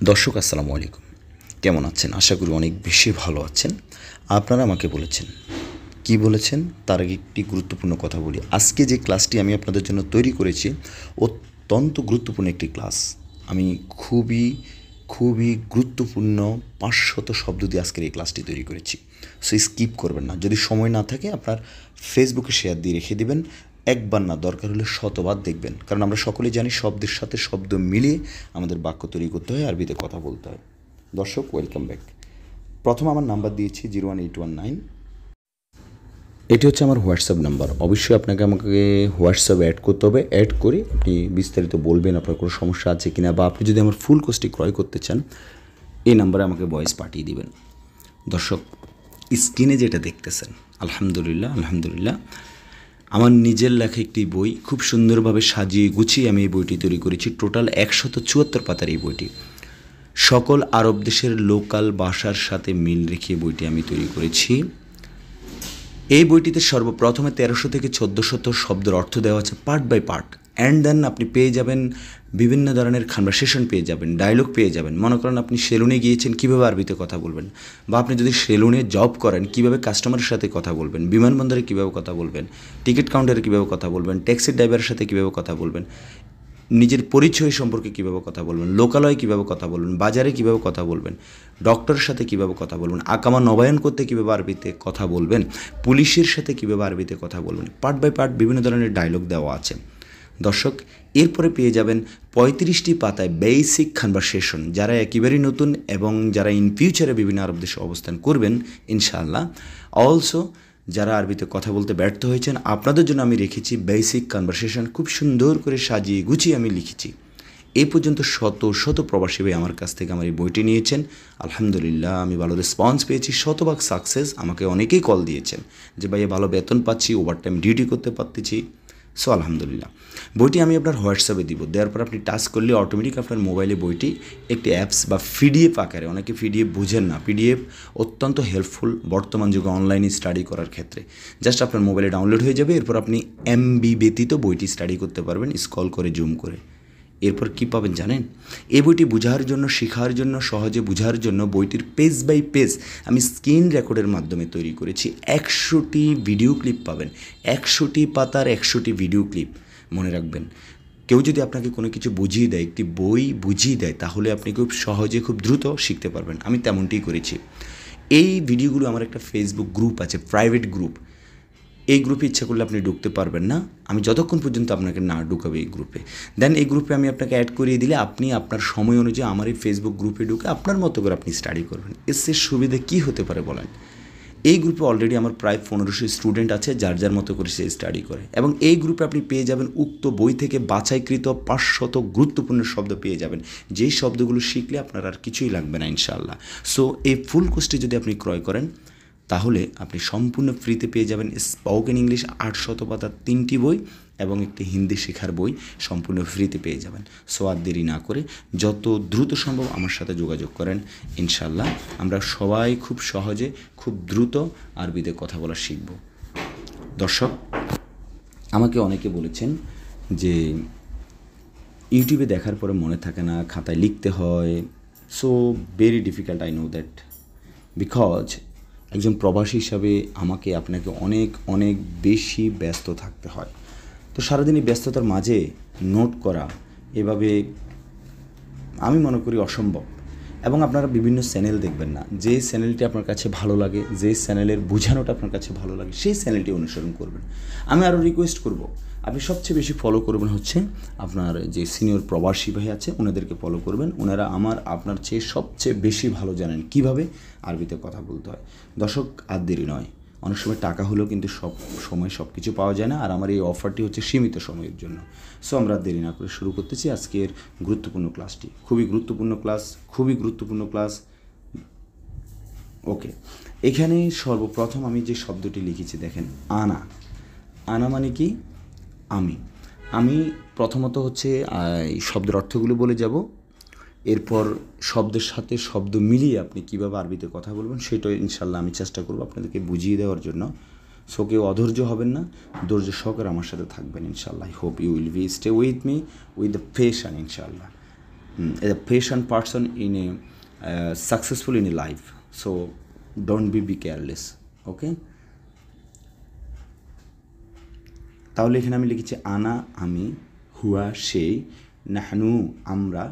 দর্শক আসসালামু আলাইকুম। কেমন আছেন? আশা করি অনেক বেশি ভালো আছেন। আপনারা আমাকে বলেছেন, কি বলেছেন? তার আগে একটি গুরুত্বপূর্ণ কথা বলি। আজকে যে ক্লাসটি আমি আপনাদের জন্য তৈরি করেছি, অত্যন্ত গুরুত্বপূর্ণ একটি ক্লাস। আমি খুবই গুরুত্বপূর্ণ ৫০০ শব্দ দিয়ে আজকের এই ক্লাসটি তৈরি করেছি। সো স্কিপ করবেন না। যদি সময় না থাকে আপনার ফেসবুকে শেয়ার দিয়ে রেখে দিবেন। একবার না, দরকার হলে শতবার দেখবেন। কারণ আমরা সকলেই জানি শব্দের সাথে শব্দ মিলিয়ে আমাদের বাক্য তৈরি করতে হয়, আরবিতে কথা বলতে হয়। দর্শক, ওয়েলকাম ব্যাক। প্রথম আমার নাম্বার দিয়েছি 01819। এটি হচ্ছে আমার হোয়াটসঅ্যাপ নাম্বার। অবশ্যই আপনাকে আমাকে হোয়াটসঅ্যাপে অ্যাড করতে হবে। অ্যাড করে আপনি বিস্তারিত বলবেন আপনার কোনো সমস্যা আছে কিনা, বা আপনি যদি আমার ফুল কোর্সটি ক্রয় করতে চান, এই নাম্বারে আমাকে ভয়েস পাঠিয়ে দিবেন। দর্শক, স্ক্রিনে যেটা দেখতেছেন, আলহামদুলিল্লাহ, আমার নিজের লেখা একটি বই। খুব সুন্দরভাবে সাজিয়ে গুছিয়ে আমি এই বইটি তৈরি করেছি। টোটাল ১৭৪ পাতার এই বইটি সকল আরব দেশের লোকাল ভাষার সাথে মিল রেখে বইটি আমি তৈরি করেছি। এই বইটিতে সর্বপ্রথমে ১৩০০ থেকে ১৪০০ শব্দের অর্থ দেওয়া আছে part by part. And then আপনি পেয়ে যাবেন বিভিন্ন ধরনের কনভারসেশন পেয়ে যাবেন, ডায়লগ পেয়ে যাবেন। মনে করেন আপনি সেলুনে গিয়েছেন, কীভাবে আরবিতে কথা বলবেন, বা আপনি যদি সেলুনে জব করেন কীভাবে কাস্টমারের সাথে কথা বলবেন, বিমানবন্দরে কীভাবে কথা বলবেন, টিকিট কাউন্টারে কীভাবে কথা বলবেন, ট্যাক্সি ড্রাইভারের সাথে কীভাবে কথা বলবেন, নিজের পরিচয় সম্পর্কে কীভাবে কথা বলবেন, লোকালয়ে কীভাবে কথা বলবেন, বাজারে কীভাবে কথা বলবেন, ডক্টরের সাথে কীভাবে কথা বলবেন, আকামা নবায়ন করতে কীভাবে আরবিতে কথা বলবেন, পুলিশের সাথে কীভাবে আরবিতে কথা বলবেন, পার্ট বাই পার্ট বিভিন্ন ধরনের ডায়লগ দেওয়া আছে। দর্শক, এরপরে পেয়ে যাবেন ৩৫টি পাতায় বেসিক কনভারসেশন। যারা একেবারেই নতুন এবং যারা ইন ফিউচারে বিভিন্ন আরব দেশে অবস্থান করবেন ইনশাআল্লাহ, অলসো যারা আরবিতে কথা বলতে ব্যর্থ হয়েছেন, আপনাদের জন্য আমি রেখেছি বেসিক কনভারসেশন। খুব সুন্দর করে সাজিয়ে গুছিয়ে আমি লিখেছি। এই পর্যন্ত শত প্রবাসী ভাই আমার কাছ থেকে আমার এই বইটি নিয়েছেন। আলহামদুলিল্লাহ, আমি ভালো রেসপন্স পেয়েছি, শতভাগ সাকসেস। আমাকে অনেকেই কল দিয়েছেন যে ভাইয়া ভালো বেতন পাচ্ছি, ওভারটাইম ডিউটি করতে পারতেছি। সো আলহামদুলিল্লাহ, বইটি আমি আপনার হোয়াটসঅ্যাপে দিব। দেওয়ার পর আপনি টাচ করলে অটোমেটিক আপনার মোবাইলে বইটি একটি অ্যাপস বা পিডিএফ আকারে, অনেকে পিডিএফ বুঝেন না, পিডিএফ অত্যন্ত হেল্পফুল বর্তমান যুগে অনলাইনে স্টাডি করার ক্ষেত্রে। জাস্ট আপনার মোবাইলে ডাউনলোড হয়ে যাবে। এরপর আপনি এমবি ব্যতীত বইটি স্টাডি করতে পারবেন, স্ক্রল করে জুম করে। এরপর কি পাবেন জানেন? এই বইটি বোঝার জন্য, শেখার জন্য, সহজে বোঝার জন্য বইটির পেজ বাই পেজ আমি স্ক্রিন রেকর্ডের মাধ্যমে তৈরি করেছি। ১০০টি ভিডিও ক্লিপ পাবেন, ১০০টি পাতার ১০০টি ভিডিও ক্লিপ। মনে রাখবেন, কেউ যদি আপনাকে কোনো কিছু বুঝিয়ে দেয়, একটি বই বুঝিয়ে দেয়, তাহলে আপনি খুব সহজে খুব দ্রুত শিখতে পারবেন। আমি তেমনটিই করেছি। এই ভিডিওগুলো আমার একটা ফেসবুক গ্রুপ আছে, প্রাইভেট গ্রুপ। এই গ্রুপে ইচ্ছা করলে আপনি ঢুকতে পারবেন না, আমি যতক্ষণ পর্যন্ত আপনাকে না ঢুকাবে এই গ্রুপে। দেন এই গ্রুপে আমি আপনাকে অ্যাড করিয়ে দিলে আপনি আপনার সময় অনুযায়ী আমার এই ফেসবুক গ্রুপে ঢুকে আপনার মতো করে আপনি স্টাডি করবেন। এর সুবিধা কী হতে পারে বলেন? এই গ্রুপে অলরেডি আমার প্রায় ১৫০০ স্টুডেন্ট আছে, যার মতো করে সে স্টাডি করে। এবং এই গ্রুপে আপনি পেয়ে যাবেন উক্ত বই থেকে বাছাইকৃত ৫০০ গুরুত্বপূর্ণ শব্দ পেয়ে যাবেন, যেই শব্দগুলো শিখলে আপনার আর কিছুই লাগবে না ইনশাআল্লাহ। সো এই ফুল কোর্সটি যদি আপনি ক্রয় করেন, তাহলে আপনি সম্পূর্ণ ফ্রিতে পেয়ে যাবেন স্পোকেন ইংলিশ ৮০০ পাতার ৩টি বই এবং একটি হিন্দি শেখার বই সম্পূর্ণ ফ্রিতে পেয়ে যাবেন। সো আর দেরি না করে যত দ্রুত সম্ভব আমার সাথে যোগাযোগ করেন। ইনশাআল্লাহ আমরা সবাই খুব সহজে, খুব দ্রুত আরবিতে কথা বলা শিখব। দর্শক, আমাকে অনেকে বলেছেন যে ইউটিউবে দেখার পরে মনে থাকে না, খাতায় লিখতে হয়। So very difficult, I know that, because একজন প্রবাসী হিসাবে আমাকে আপনাকে অনেক বেশি ব্যস্ত থাকতে হয়। তো সারাদিনই ব্যস্ততার মাঝে নোট করা এভাবে আমি মনে করি অসম্ভব। এবং আপনারা বিভিন্ন চ্যানেল দেখবেন না, যে চ্যানেলটি আপনার কাছে ভালো লাগে, যে চ্যানেলের বোঝানোটা আপনার কাছে ভালো লাগে, সেই চ্যানেলটি অনুসরণ করবেন। আমি আরও রিকোয়েস্ট করব, আপনি সবচেয়ে বেশি ফলো করবেন হচ্ছে আপনার যে সিনিয়র প্রবাসী ভাই আছে, ওনাদেরকে ফলো করবেন। ওনারা আপনার চেয়ে সবচেয়ে বেশি ভালো জানেন কীভাবে আরবিতে কথা বলতে হয়। দর্শক, আর দেরি নয়, অনেক সময় টাকা হলেও কিন্তু সব সময় সব কিছু পাওয়া যায় না, আর আমার এই অফারটি হচ্ছে সীমিত সময়ের জন্য। সো আমরা দেরি না করে শুরু করতেছি আজকের গুরুত্বপূর্ণ ক্লাসটি। খুবই গুরুত্বপূর্ণ ক্লাস। ওকে, এখানে সর্বপ্রথম আমি যে শব্দটি লিখেছি দেখেন, আনা মানে কি? আমি প্রথমত হচ্ছে এই শব্দের অর্থগুলো বলে যাব। এরপর শব্দের সাথে শব্দ মিলিয়ে আপনি কীভাবে আরবিতে কথা বলবেন সেটা ইনশাল্লাহ আমি চেষ্টা করব আপনাদেরকে বুঝিয়ে দেওয়ার জন্য। সো কেউ অধৈর্য হবেন না, ধৈর্য সহকারে আমার সাথে থাকবেন ইনশাল্লাহ। I hope you will stay with me with the patience ইনশাল্লাহ। a patient person in a successful in a life. So don't be careless. Okay, তাহলে এখানে আমি লিখেছি আনা আমি, হুয়া সেই, নাহনু আমরা,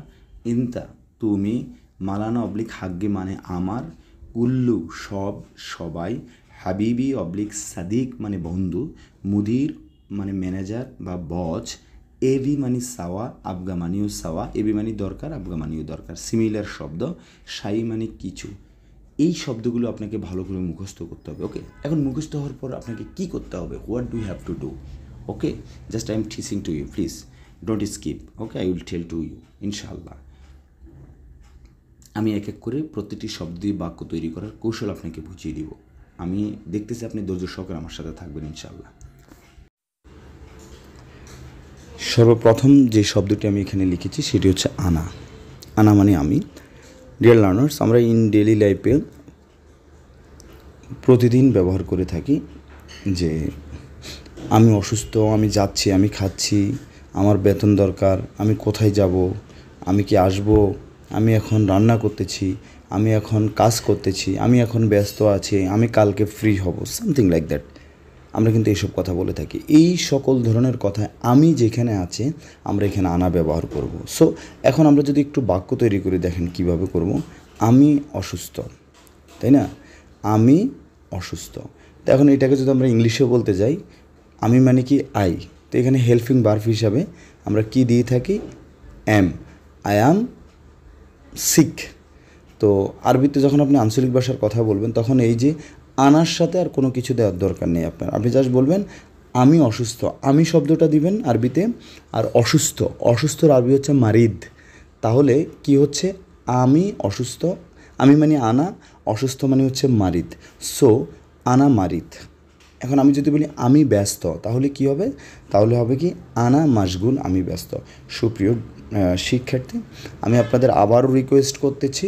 ইনতা তুমি, মালানা অবলিক হাগ্গি মানে আমার, কুল্লু সব সবাই, হাবিবি অবলিক সাদিক মানে বন্ধু, মুদির মানে ম্যানেজার বা বস, এবি মানে সাওয়া, আবগা মানিও সাওয়া, এবি মানে দরকার, আবগা মানিও দরকার, সিমিলার শব্দ, সাই মানে কিছু। এই শব্দগুলো আপনাকে ভালো করে মুখস্থ করতে হবে। ওকে, এখন মুখস্থ হওয়ার পর আপনাকে কী করতে হবে? What do have to do? Okay, just I am teaching to you, please don't skip. Okay, I will tell to you ইনশাআল্লাহ। আমি এক এক করে প্রতিটি শব্দ দিয়ে বাক্য তৈরি করার কৌশল আপনাকে বুঝিয়ে দিব। আমি দেখতেছি আপনি ধৈর্য সহকারে আমার সাথে থাকবেন ইনশাআল্লাহ। সর্বপ্রথম যে শব্দটি আমি এখানে লিখেছি সেটি হচ্ছে আনা। আনা মানে আমি। ডিয়ার লার্নার্স, আমরা ইন ডেইলি লাইফে প্রতিদিন ব্যবহার করে থাকি যে আমি অসুস্থ, আমি যাচ্ছি, আমি খাচ্ছি, আমার বেতন দরকার, আমি কোথায় যাব, আমি কি আসব, আমি এখন রান্না করতেছি, আমি এখন কাজ করতেছি, আমি এখন ব্যস্ত আছি, আমি কালকে ফ্রি হব, সামথিং লাইক দ্যাট। আমরা কিন্তু এইসব কথা বলে থাকি। এই সকল ধরনের কথায় আমি যেখানে আছে আমরা এখানে আনা ব্যবহার করব। সো এখন আমরা যদি একটু বাক্য তৈরি করে দেখেন কিভাবে করব। আমি অসুস্থ, তাই না? আমি অসুস্থ। তো এখন এটাকে যদি আমরা ইংলিশেও বলতে যাই, আমি মানে কি আই, তো এখানে হেল্পিং ভার্ব হিসাবে আমরা কি দিয়ে থাকি? অ্যাম। I am sick. তো আরবিতে যখন আপনি আঞ্চলিক ভাষার কথা বলবেন তখন এই যে আনার সাথে আর কোনো কিছু দেওয়ার দরকার নেই আপনার। আপনি জাস্ট বলবেন আমি অসুস্থ, আমি শব্দটা দিবেন আরবিতে, আর অসুস্থ, অসুস্থর আরবি হচ্ছে মারিদ। তাহলে কি হচ্ছে? আমি অসুস্থ, আমি মানে আনা, অসুস্থ মানে হচ্ছে মারিদ। সো আনা মারিদ। এখন আমি যদি বলি আমি ব্যস্ত, তাহলে কি হবে? তাহলে হবে কি আনা মাশগুল, আমি ব্যস্ত। সুপ্রিয় শিক্ষার্থী, আমি আপনাদের আবারও রিকোয়েস্ট করতেছি,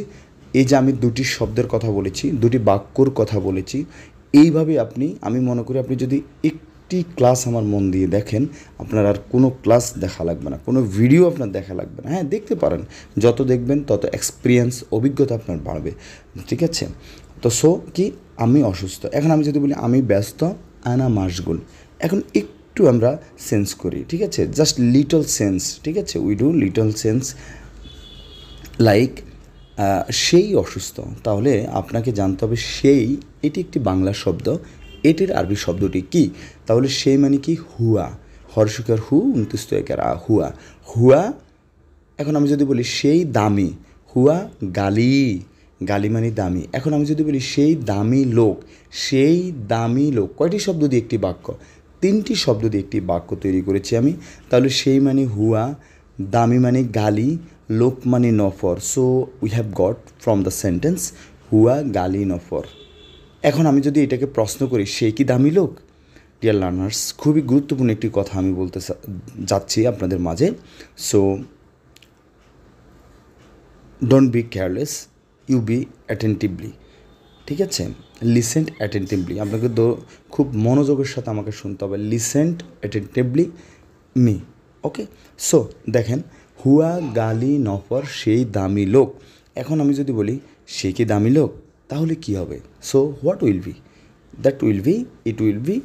এই যে আমি দুটি শব্দের কথা বলেছি, দুটি বাক্যর কথা বলেছি, এইভাবে আমি মনে করি আপনি যদি একটি ক্লাস আমার মন দিয়ে দেখেন, আপনার আর কোনো ক্লাস দেখা লাগবে না, কোনো ভিডিও আপনার দেখা লাগবে না। হ্যাঁ, দেখতে পারেন, যত দেখবেন তত এক্সপিরিয়েন্স, অভিজ্ঞতা আপনার বাড়বে। ঠিক আছে? তো সো কি আমি অসুস্থ। এখন আমি যদি বলি আমি ব্যস্ত, আনা মাশগুল। এখন একটু আমরা সেন্স করি, ঠিক আছে? জাস্ট লিটল সেন্স, ঠিক আছে? We do little sense like সেই অসুস্থ। তাহলে আপনাকে জানতে হবে সেই, এটি একটি বাংলা শব্দ, এটির আরবি শব্দটি কি? তাহলে সেই মানে কি? হুয়া। হর্ষকার হু, উন্তুস্তয়কার আ, হুয়া। হুয়া। এখন আমি যদি বলি সেই দামি, হুয়া গালি, গালি মানে দামি। এখন আমি যদি বলি সেই দামি লোক, সেই দামি লোক, কয়টি শব্দ দিয়ে একটি বাক্য? তিনটি শব্দ দিয়ে একটি বাক্য তৈরি করেছি আমি। তাহলে সেই মানে হুয়া, দামি মানে গালি, লোক মানে নফর। So we have got from the sentence হুয়া গালি নফর। এখন আমি যদি এটাকে প্রশ্ন করি সে কি দামি লোক? ডিয়ার লার্নার্স, খুবই গুরুত্বপূর্ণ একটি কথা আমি বলতে যাচ্ছি আপনাদের মাঝে। So don't be careless, you be attentively. ঠিক আছে? লিসেন্ট অ্যাটেন্টিভলি, আপনাকে খুব মনোযোগের সাথে আমাকে শুনতে হবে। Listen attentively me. Okay, so দেখেন হুয়া গালি নফর সেই দামি লোক। এখন আমি যদি বলি সে কি দামি লোক, তাহলে কি হবে? So what will be? That will be, it will be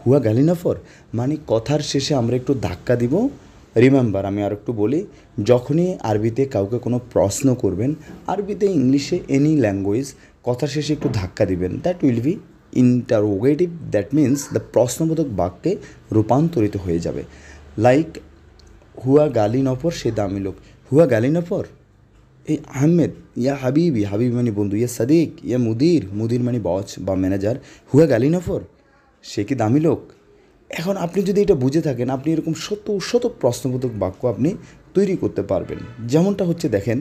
হুয়া গালি নফর। মানে কথার শেষে আমরা একটু ধাক্কা দিব। রিমেম্বার, আমি আর একটু বলি, যখনই আরবিতে কাউকে কোনো প্রশ্ন করবেন, আরবিতে ইংলিশে এনি ল্যাঙ্গুয়েজ, কথার শেষে একটু ধাক্কা দিবেন। That will be interrogative, that means the প্রশ্নবোধক বাক্যে রূপান্তরিত হয়ে যাবে। লাইক হুয়া গালি নফর সে দামি লোক। হুয়া গালি নফর, এই আহমেদ, ইয়া হাবিবি, হাবিবি মানে বন্ধু, ইয়া সাদিক, ইয়া মুদির, মুদির মানে বস বা ম্যানেজার, হুয়া গালি নফর সে কি দামি লোক। এখন আপনি যদি এটা বুঝে থাকেন, আপনি এরকম শত শত প্রশ্নবোধক বাক্য আপনি তৈরি করতে পারবেন। যেমনটা হচ্ছে দেখেন,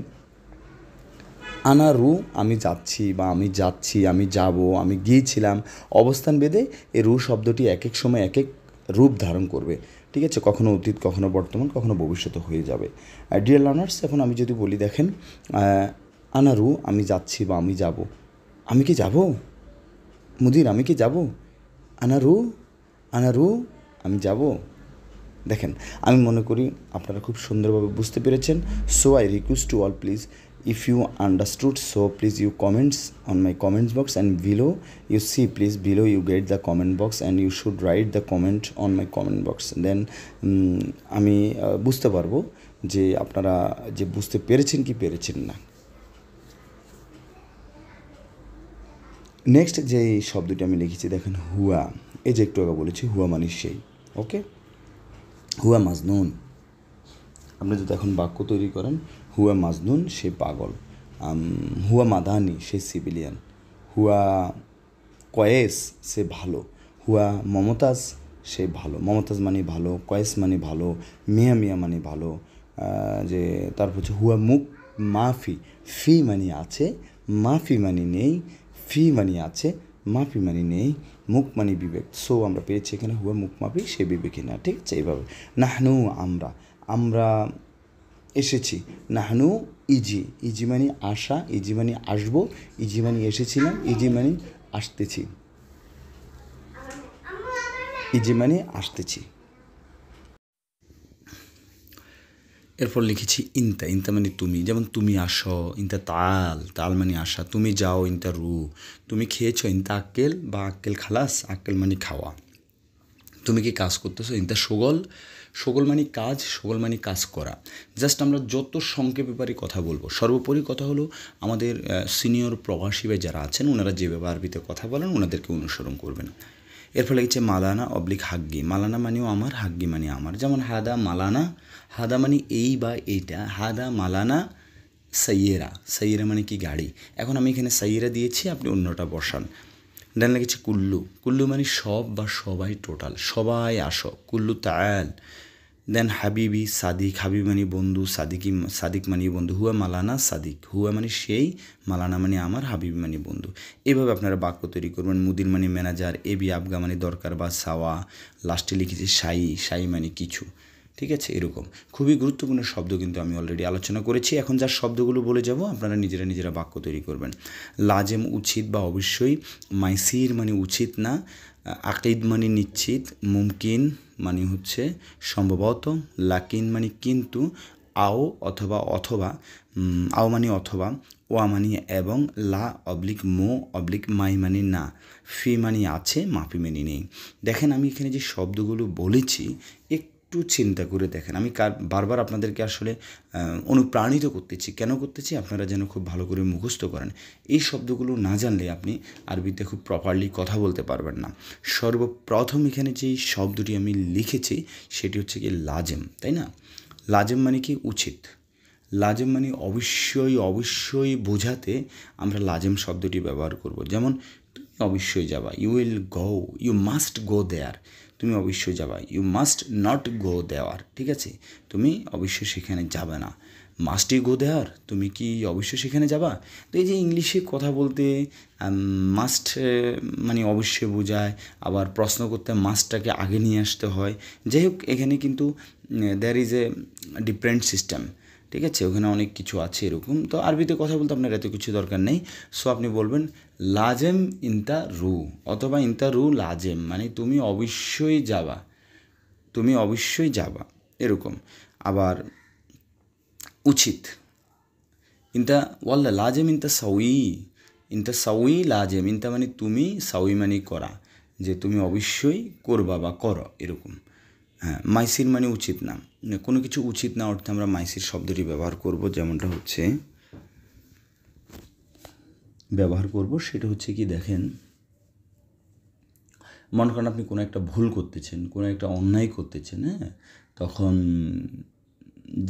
আনা রু আমি যাচ্ছি বা আমি যাচ্ছি, আমি যাব, আমি গিয়েছিলাম, অবস্থান ভেদে এই রু শব্দটি এক এক সময় এক এক রূপ ধারণ করবে। ঠিক আছে? কখনো অতীত, কখনো বর্তমান, কখনো ভবিষ্যতে হয়ে যাবে। ডিয়ার লার্নার্স, এখন আমি যদি বলি দেখেন, আনা রু আমি যাচ্ছি বা আমি যাব, আমি কি যাব? মুদির আমি কি যাব? আনা রু আমি যাব। দেখেন, আমি মনে করি আপনারা খুব সুন্দরভাবে বুঝতে পেরেছেন। So I request to all, please, if you understood, so please you comments on my comments box, and below you see, please, below you get the comment box and you should write the comment on my comment box. Then আমি বুঝতে পারবো যে আপনারা যে বুঝতে পেরেছেন কি পেরেছেন না। নেক্সট যে শব্দটি আমি লিখেছি দেখেন, হুয়া। এই যে একটু আগে বলেছি হুয়া মানে সেই। ওকে, হুয়া মাজনুন। আপনি যদি এখন বাক্য তৈরি করেন, হুয়া মাজনুন, সে পাগল। হুয়া মাদানি, সে সিভিলিয়ান। হুয়া কয়েস, সে ভালো। হুয়া মমতাজ, সে ভালো। মমতাজ মানে ভালো, কয়েস মানে ভালো, মিয়া মিয়া মানে ভালো। যে তারপর হচ্ছে হুয়া মুখ মাফি, ফি মানে আছে, মাফি মানে নেই, ফি মানে আছে, মাফি মানে নেই, মুখ মানে বিবেক। সো আমরা পেয়েছি এখানে হুয়া মুখ মাফি, সে বিবেকী না। ঠিক আছে, এইভাবে। নাহনু, আমরা, আমরা এসেছি। নাহনু ইজি, ইজি মানে আসা, ইজি মানে আসবো, ইজি মানে এসেছিলাম, ইজি মানে আসতেছি, ইজি মানে আসতেছি। এরপর লিখেছি ইনতা। ইনতা মানে তুমি, যেমন তুমি আসো, ইনতা তাল, তাল মানে আসা। তুমি যাও, ইনতা রু। তুমি খেয়েছো, ইনতা আক্কেল বা আক্কেল খালাস, আক্কেল মানে খাওয়া। তুমি কি কাজ করতেছো, ইনতা শোগল। শোগল মানে কাজ, শোগল মানে কাজ করা। জাস্ট আমরা যত সংক্ষেপে পারি কথা বলবো। সর্বোপরি কথা হলো, আমাদের সিনিয়র প্রবাসী ভাই যারা আছেন, ওনারা যেভাবে আরবিতে কথা বলেন ওনাদেরকে অনুসরণ করবেন। এর ফলে হচ্ছে মালানা অবলিক হাগ্গি। মালানা মানেও আমার, হাগ্গি মানে আমার। যেমন হাদা মালানা, হাদা মানে এই বা এইটা, হাদা মালানা সাইয়েরা। সাইয়েরা মানে কি গাড়ি। এখন আমি এখানে সাইয়েরা দিয়েছি, আপনি অন্যটা বসান। দেন লেগেছে কুল্লু। কুল্লু মানে সব বা সবাই, টোটাল সবাই আসো, কুল্লু তায়াল। দেন হাবিবি, সাদিক। হাবিব মানে বন্ধু, সাদিকি, সাদিক মানে বন্ধু। হুয়া মালানা সাদিক। হুয়া মানে সেই, মালানা মানে আমার, হাবিবি মানে বন্ধু। এইভাবে আপনারা বাক্য তৈরি করবেন। মুদির মানে ম্যানেজার, এবি আবগা মানে দরকার বা সাওয়া। লাস্টে লিখেছি সাই, সাই মানে কিছু। ঠিক আছে, এরকম খুবই গুরুত্বপূর্ণ শব্দ কিন্তু আমি অলরেডি আলোচনা করেছি। এখন যার শব্দগুলো বলে যাব, আপনারা নিজেরা বাক্য তৈরি করবেন। লাজেম উচিত বা অবশ্যই, মাইসির মানে উচিত না, আকিদ মানে নিশ্চিত, মুমকিন মানে হচ্ছে সম্ভবত, লাকিন মানে কিন্তু, আও অথবা অথবা, আও মানে অথবা, ওয়া মানে এবং, লা অবলিক মো অবলিক মাই মানে না, ফি মানে আছে, মাফি মানে নেই। দেখেন আমি এখানে যে শব্দগুলো বলেছি, একটু চিন্তা করে দেখেন। আমি বারবার আপনাদেরকে আসলে অনুপ্রাণিত করতেছি। কেন করতেছি? আপনারা যেন খুব ভালো করে মুখস্থ করেন। এই শব্দগুলো না জানলে আপনি আরবিতে খুব প্রপারলি কথা বলতে পারবেন না। সর্বপ্রথম এখানে যেই শব্দটি আমি লিখেছি সেটি হচ্ছে কি লাজেম, তাই না? লাজেম মানে কি? উচিত। লাজেম মানে অবশ্যই বোঝাতে আমরা লাজেম শব্দটি ব্যবহার করব। যেমন তুমি অবশ্যই যাবা, you will go, you must go there. তুমি অবশ্যই যাবা, ইউ মাস্ট নট গো দেওয়ার। ঠিক আছে, তুমি অবশ্যই সেখানে যাবে না। মাস্ট ইউ গো দেওয়ার, তুমি কি অবশ্যই সেখানে যাবা? তো এই যে ইংলিশে কথা বলতে মাস্ট মানে অবশ্যই বোঝায়, আবার প্রশ্ন করতে মাস্টটাকে আগে নিয়ে আসতে হয়। যাই হোক, এখানে কিন্তু there is a different system. ঠিক আছে, ওখানে অনেক কিছু আছে এরকম। তো আরবিতে কথা বলতে আপনার এত কিছু দরকার নেই। সো আপনি বলবেন লাজেম ইনতা রু, অথবা ইনতা রু লাজেম, মানে তুমি অবশ্যই যাবা, তুমি অবশ্যই যাবা, এরকম। আবার উচিত, ইনতা ওয়াল্লা লাজেম ইনতা সাউই, ইনতা সাউই লাজেম। ইনতা মানে তুমি, সাউই মানে করা, যে তুমি অবশ্যই করবা বা করো, এরকম। হ্যাঁ, মাইসির মানে উচিত না। কোনো কিছু উচিত না অর্থে আমরা মাইসির শব্দটি ব্যবহার করব। যেমনটা হচ্ছে ব্যবহার করব সেটা হচ্ছে কি, দেখেন, মনে করেন আপনি কোনো একটা ভুল করতেছেন, কোনো একটা অন্যায় করতেছেন, হ্যাঁ, তখন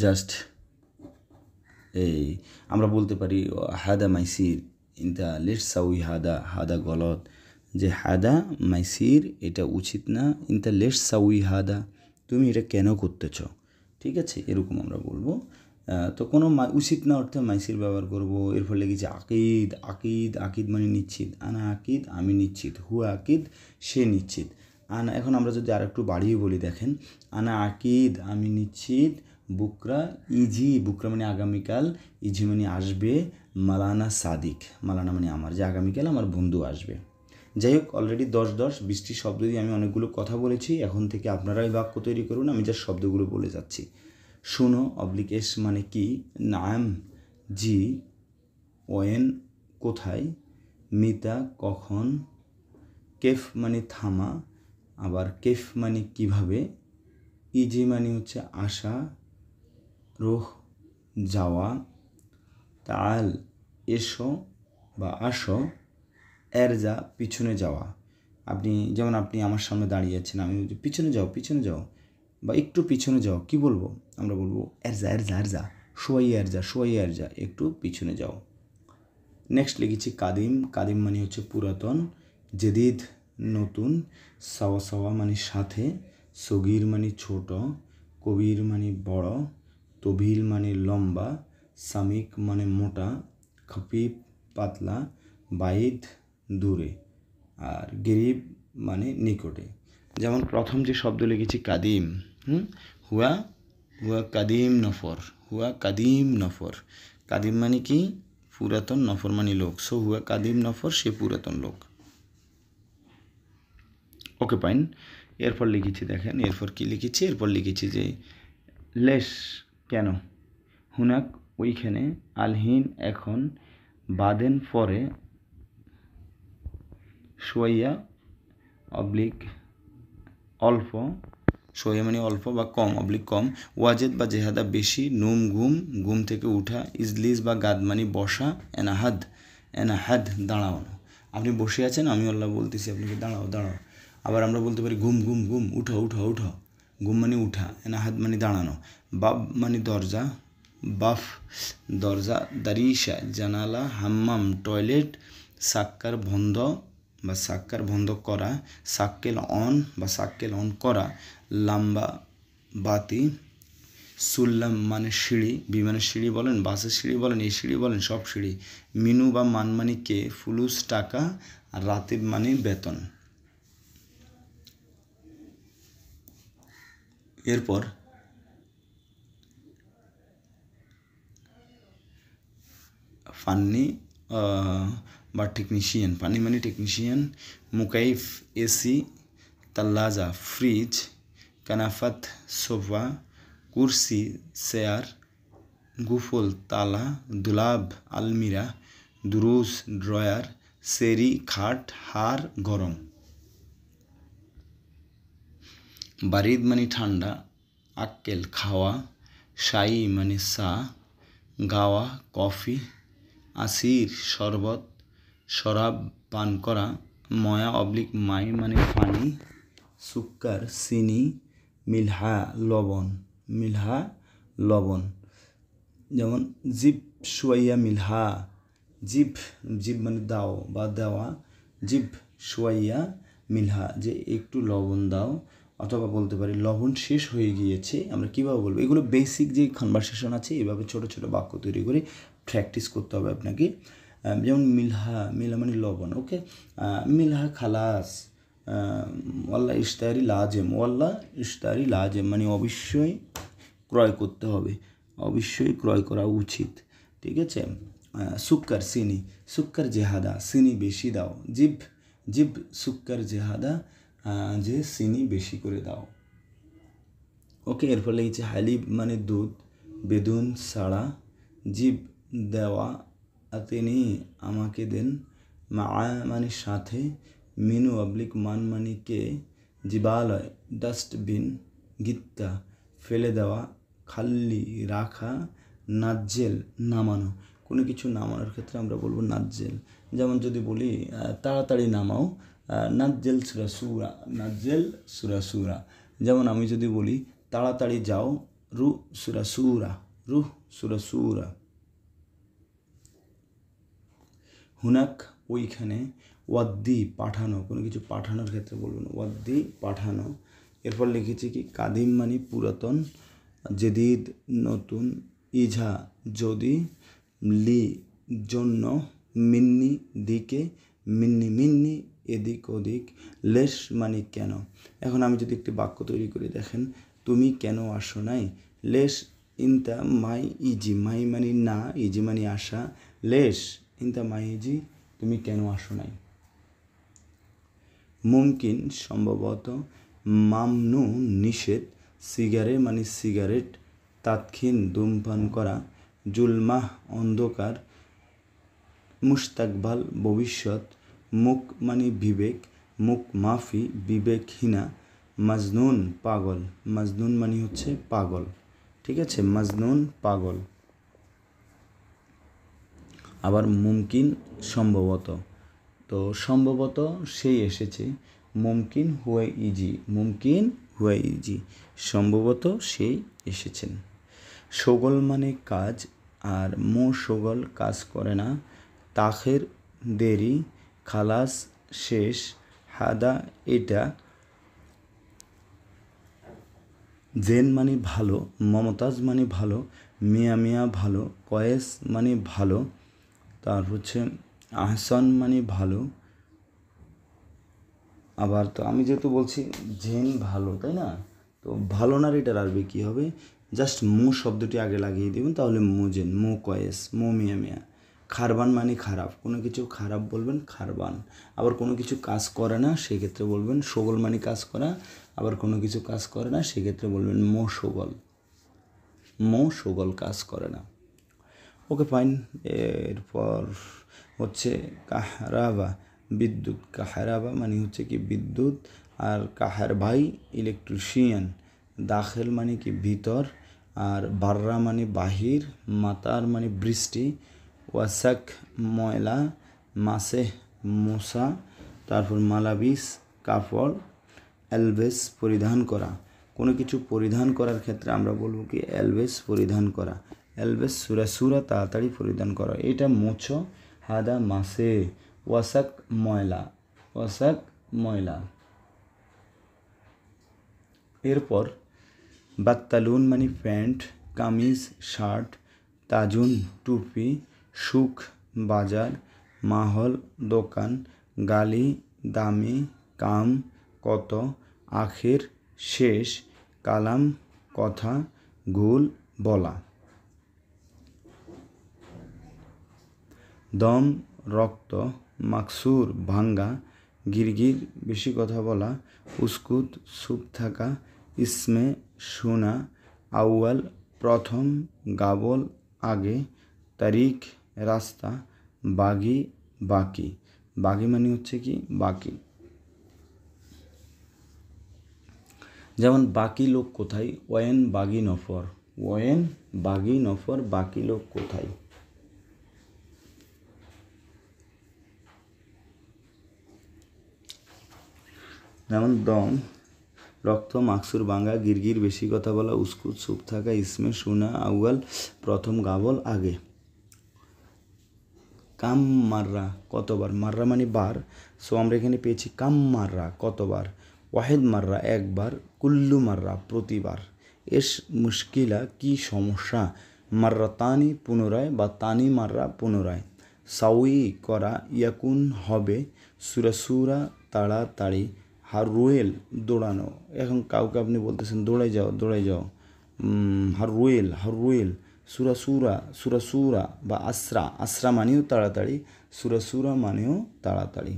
জাস্ট এই আমরা বলতে পারি হাদা মাইসির ইনতা লেটস সাউই হাদা, হাদা গলত, যে হাদা মাইসির এটা উচিত না, ইনতা লেটস সাউই হাদা, তুমি এটা কেন করতেছ। ঠিক আছে, এরকম আমরা বলবো। তো কোনো উচিত না অর্থে মাইসির ব্যবহার করব। এর ফলে লিখেছি আকিদ। আকিদ, আকিদ মানে নিশ্চিত। আনা আকিদ, আমি নিশ্চিত। হুয়া আকিদ, সে নিশ্চিত। আনা, এখন আমরা যদি আর একটু বাড়িয়ে বলি, দেখেন, আনা আকিদ, আমি নিশ্চিত। বুকরা ইজি, বুকরা মানে আগামীকাল, ইজি মানে আসবে। মালানা সাদিক, মালানা মানে আমার, যে আগামীকাল আমার বন্ধু আসবে। যাই হোক, অলরেডি 10-20টি শব্দ দিয়ে আমি অনেকগুলো কথা বলেছি। এখন থেকে আপনারাই বাক্য তৈরি করুন, আমি যা শব্দগুলো বলে যাচ্ছি। শুনো অবলিক এস মানে কি, নাম জি, ওয়েন কোথায়, মিতা কখন, কেফ মানে থামা, আবার কেফ মানে কিভাবে, ইজি মানে হচ্ছে আসা, রোহ যাওয়া, তাল এসো বা আসো, এরজা পিছনে যাওয়া। যেমন আপনি আমার সামনে দাঁড়িয়ে আছেন, আমি বলছি পিছনে যাও বা একটু পিছনে যাও, কি বলবো? আমরা বলবো এরজা, শোয়াই এরজা, একটু পিছনে যাও। নেক্সট লিখেছি কাদিম মানে হচ্ছে পুরাতন, জেদিদ নতুন, সাওয়া মানে সাথে, সগির মানে ছোট, কবির মানে বড়, তবিল মানে লম্বা, সামিক মানে মোটা, খফিফ পাতলা, বাইদ দূরে, আর গরিব মানে নিকটে। যেমন প্রথম যে শব্দ লিখেছি কাদিম, হুয়া কাদিম নফর। কাদিম মানে কি? পুরাতন, নফর মানে লোক। সো হুয়া কাদিম নফর, সে পুরাতন লোক। Okay fine. এরপর লিখেছি, দেখেন এরপর কি লিখেছি, এরপর লিখেছি যে লেশ কেন, হুনাক ওইখানে, আলহিন এখন, বাদেন পরে, সোয়া অবলিক অল্প, সোয়া মানে অল্প বা কম, অবলিক কম, ওয়াজেদ বা জেহাদা বেশি, নুম ঘুম থেকে উঠা, ইজলিস বা গাদ মানে বসা, এনাহাদ দাঁড়ানো। আপনি বসে আছেন, আমি আল্লাহ বলতেছি আপনাকে দাঁড়াও। আবার আমরা বলতে পারি ঘুম, উঠো। ঘুম মানে উঠা, এনাহাদ মানে দাঁড়ানো, বাব মানে দরজা, বাফ দরজা, দারিশা জানালা, হাম্মাম টয়লেট, সাক্কার বন্ধ করা, সাক্কেল অন করা, লাম্বা বাতি, সুল্লাম মানে সিঁড়ি, বিমানের সিঁড়ি বলেন, বাসের সিঁড়ি বলেন, এই সিঁড়ি বলেন, সব সিঁড়ি। মিনু বা মান মানে কে, ফুলুস টাকা, আর রাতিব মানে বেতন। এরপর ফান্নি বা টেকনিশিয়ান, ফান্নি মানে টেকনিশিয়ান, মুকাইফ এসি, তাল্লাজা ফ্রিজ, কানাফাত সোফা, কুরসি চেয়ার, গুফল তালা, দুলাব আলমিরা, দুরুস ড্রয়ার, সেরি খাট, হার গরম। বারিদ মানে ঠান্ডা, আক্কেল খাওয়া, শাই মানে চা, গাওয়া কফি, আসির শরবত, শরাব পান করা, ময়া অবলিক মাই মানে পানি, সুক্কার চিনি, মিলহা লবণ। যেমন জিব সোয়াইয়া মিলহা, জিব মানে দাও বা দেওয়া, জিব সোয়াইয়া মিলহা, যে একটু লবণ দাও। অথবা বলতে পারি লবণ শেষ হয়ে গিয়েছে, আমরা কীভাবে বলবো? এগুলো বেসিক যে কনভারসেশন আছে, এভাবে ছোট বাক্য তৈরি করে প্র্যাকটিস করতে হবে আপনাকে। যেমন মিলহা মানে লবণ, ওকে। মিলহা খালাস, ওয়াল্লা ইশতারি লাজেম মানে অবশ্যই ক্রয় করতে হবে, অবশ্যই ক্রয় করা উচিত, ঠিক আছে। সুক্কার চিনি, সুক্কার জেহাদা, চিনি বেশি দাও, জিব সুক্কার জেহাদা, যে চিনি বেশি করে দাও, ওকে। এরপর লিখেছে হালিব মানে দুধ, বেদুন ছাড়া, জিব দেওয়া, আতেনি আমাকে দেন, মা মানে সাথে, মিনু অবলিক মান মানে কে, জিবালয় ডাস্টবিন, গিত্তা ফেলে দেওয়া, খাল্লি রাখা, নাজ্জেল নামানো। কোনো কিছু নামানোর ক্ষেত্রে আমরা বলবো নাজ্জেল। যেমন যদি বলি তাড়াতাড়ি নামাও, নাজ্জেল সুরা। যেমন আমি যদি বলি তাড়াতাড়ি যাও, রুহ সুরা। হুনাক ওইখানে, ওয়াদ্দি পাঠানো, কোনো কিছু পাঠানোর ক্ষেত্রে বলবেন ওয়াদ্দি পাঠানো। এরপর লিখেছি কি কাদিম মানে পুরাতন, জেদিদ নতুন, ইঝা যদি, লি জন্য, মিন্নি দিকে, মিন্নি এদিক ওদিক, লেশ মানে কেন। এখন আমি যদি একটি বাক্য তৈরি করি, দেখেন তুমি কেন আসো নাই, লেশ ইনতা মাই ইজি, মাই মানে না, ইজি মানে আসা, লেশ ইনতা মাই ইজি তুমি কেন আসো নাই। মুমকিন সম্ভবত, মামনু নিষেধ, সিগারে মানে সিগারেট, তাৎক্ষীন ধূমপান করা, জুলমাহ অন্ধকার, মুস্তাকবাল ভবিষ্যৎ, মুখ মানে বিবেক, মুখ মাফি বিবেকহীনা, মাজনুন পাগল, মাজনুন মানে হচ্ছে পাগল, ঠিক আছে, মাজনুন পাগল। আবার মুমকিন সম্ভবত, তো সম্ভবত সেই এসেছে, মুমকিন হুয়া ইজি, মুমকিন হুয়া ইজি, সম্ভবত সেই এসেছেন। শগল মানে কাজ, আর শগল কাজ করে না, তাখের দেরি, খালাস শেষ, হাদা এটা, জেন মানে ভালো, মমতাজ মানে ভালো, মিয়া মিয়া ভালো, কয়েস মানে ভালো, তার হচ্ছে আহসান মানে ভালো। আবার তো আমি যেহেতু বলছি জেন ভালো, তাই না, তো ভালো না এটার আরবি কী হবে, জাস্ট শব্দটি আগে লাগিয়ে দেবেন, তাহলে জেন, কয়েস, মিয়া মিয়া। খারবান মানে খারাপ, কোনো কিছু খারাপ বলবেন খারবান। আবার কোনো কিছু কাজ করে না সেক্ষেত্রে বলবেন শগল মানে কাজ করা, আবার কোনো কিছু কাজ করে না সেক্ষেত্রে বলবেন শগল, শগল কাজ করে না। Okay fine. এরপর হচ্ছে কাহরাবা, বিদ্যুৎ, কাহরাবা মানে হচ্ছে কি বিদ্যুৎ, আর কাহার ভাই ইলেকট্রিশিয়ান, দাখেল মানে কি ভিতর, আর বাররা মানে বাহির, মাতার মানে বৃষ্টি, ওয়াসাক ময়লা, মাসেহ মশা, তারপর মালাবিস কাপড়, অ্যালবেস পরিধান করা। কোনো কিছু পরিধান করার ক্ষেত্রে আমরা বলবো কি অ্যালবেস পরিধান করা, অ্যালবেস সুরা তাড়াতাড়ি পরিধান করা, এটা মোছো, হাদা মাসে, ওয়াসাক ময়লা, ওয়াসাক ময়লা। এরপর বাত্তালুন মানে প্যান্ট, কামিজ শার্ট, তাজুন টুপি, সুখ বাজার, মাহল দোকান, গালি দামি, কাম কত, আখের শেষ, কালাম কথা, গুল বলা। দম রক্ত, মাকসুর ভাঙ্গা, গিরগির বেশি কথা বলা, উস্কুত চুপ থাকা, ইসমে শোনা, আউয়াল প্রথম, গাবল আগে, তারিখ রাস্তা, বাগি বাকি, বাগি মানে হচ্ছে কি বাকি। যেমন বাকি লোক কোথায়, ওয়েন বাগি নফর, ওয়েন বাগি নফর, বাকি লোক কোথায়। যেমন দম রক্ত, মাকসুর ভাঙ্গা, গিরগির বেশি কথা বলা, উস্কুত চুপ থাকা, ইসমে শোনা, আউয়াল প্রথম, গাবল আগে। কাম মাররা কতবার, মাররা মানে বার, সো আমরা এখানে পেয়েছি কাম মাররা কতবার, ওয়াহেদ মাররা একবার, কুল্লু মাররা প্রতিবার। এস মুশকিলা কি সমস্যা, মাররা তানি পুনরায়, বা তানি মাররা পুনরায়। সাউই করা, ইয়াকুন হবে, সুরা তাড়াতাড়ি, হারুয়েল দৌড়ানো। এখন কাউকে আপনি বলতেছেন দৌড়াই যাও, হারুয়েল, সুরা বা আসরা মানেও তাড়াতাড়ি, সুরা মানেও তাড়াতাড়ি।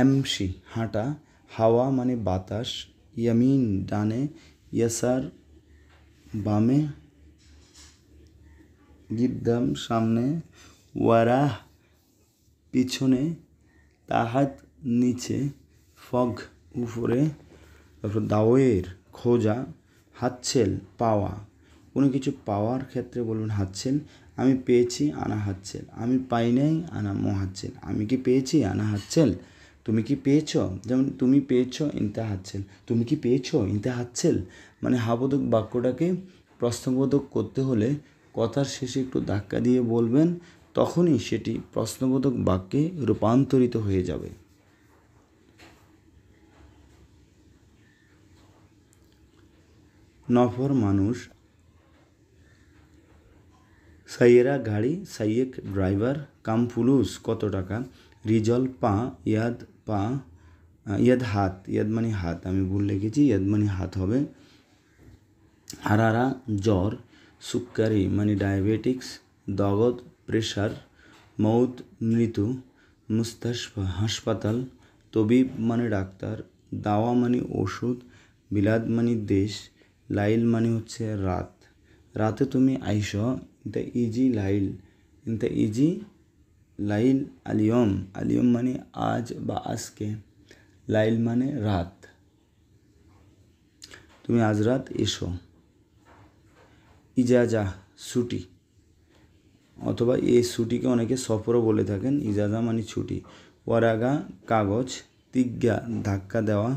এমসি হাঁটা, হাওয়া মানে বাতাস, ইয়ামিন ডানে, ইয়াসার বামে, গিদ্দাম সামনে, ওয়ারাহ পিছনে, তাহাত নিচে, ফগ উপরে, তারপর দাওয়ের খোঁজা, হাতছেল পাওয়া। কোনো কিছু পাওয়ার ক্ষেত্রে বলবেন হাতছেল, আমি পেয়েছি আনা হাতছেল, আমি পাই নাই আনা হাতছেল, আমি কি পেয়েছি আনা হাতছেল, তুমি কি পেয়েছ, যেমন তুমি পেয়েছ ইনতা হাতছেল, তুমি কি পেয়েছ ইনতা হাতছেল। মানে হাবোধক বাক্যটাকে প্রশ্নবোধক করতে হলে কথার শেষে একটু ধাক্কা দিয়ে বলবেন, তখনই সেটি প্রশ্নবোধক বাক্যে রূপান্তরিত হয়ে যাবে। নফর মানুষ, সাইয়েরা গাড়ি, সাইয়েক ড্রাইভার, কাম ফুলুস কত টাকা, রিজল ইয়াদ হাত, ইয়াদ মানে হাত, আমি ভুল লিখেছি, ইয়াদ মানে হাত হবে। হারারা জ্বর, সুক্কারি মানে ডায়াবেটিক্স, দগদ প্রেশার, মৌত মৃত্যু, মুস্তাশফা হাসপাতাল, তবিব মানে ডাক্তার, দাওয়া মানে ওষুধ, বিলাদ মানে দেশ, লাইল মানে হচ্ছে রাত। রাতে তুমি আইস, ইনতা ইজি লাইল, ইনতা ইজি লাইল আলিয়ম, আলিয়ম মানে আজ বা আজকে, লাইল মানে রাত। তুমি আজ রাত এসো। ইজাজা ছুটি, অথবা এই ছুটিকে অনেকে সফরও বলে থাকেন। ইজাজা মানে ছুটি। ওয়ারাগা কাগজ, তিজ্ঞা ধাক্কা দেওয়া,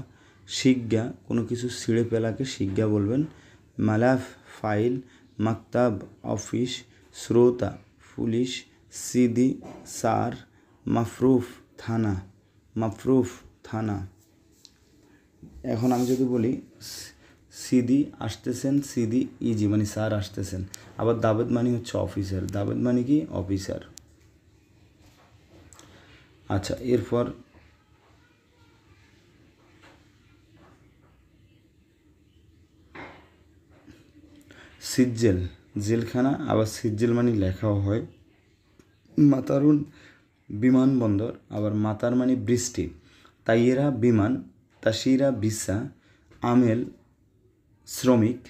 শিজ্ঞা কোনো কিছু ছিঁড়ে ফেলাকে শিজ্ঞা বলবেন। মালাফ ফাইল, মাকতাব অফিস, শ্রোতা পুলিশ, সিদি সার, মাফরুফ থানা, মাফরুফ থানা। এখন আমি যদি বলি সিদি আসতেছেন, সিদি ইজি মানে স্যার আসতেছেন। আবার দাবেদ মানে হচ্ছে অফিসার, দাবেদ মানে কি অফিসার। আচ্ছা, এরপর সিজ্জেল জেলখানা, আবার সিজ্জেল মানে লেখাও হয়। মাতারুন বিমানবন্দর, আবার মাতার মানে বৃষ্টি। তাইয়েরা বিমান, তাসিরা ভিসা, আমেল শ্রমিক,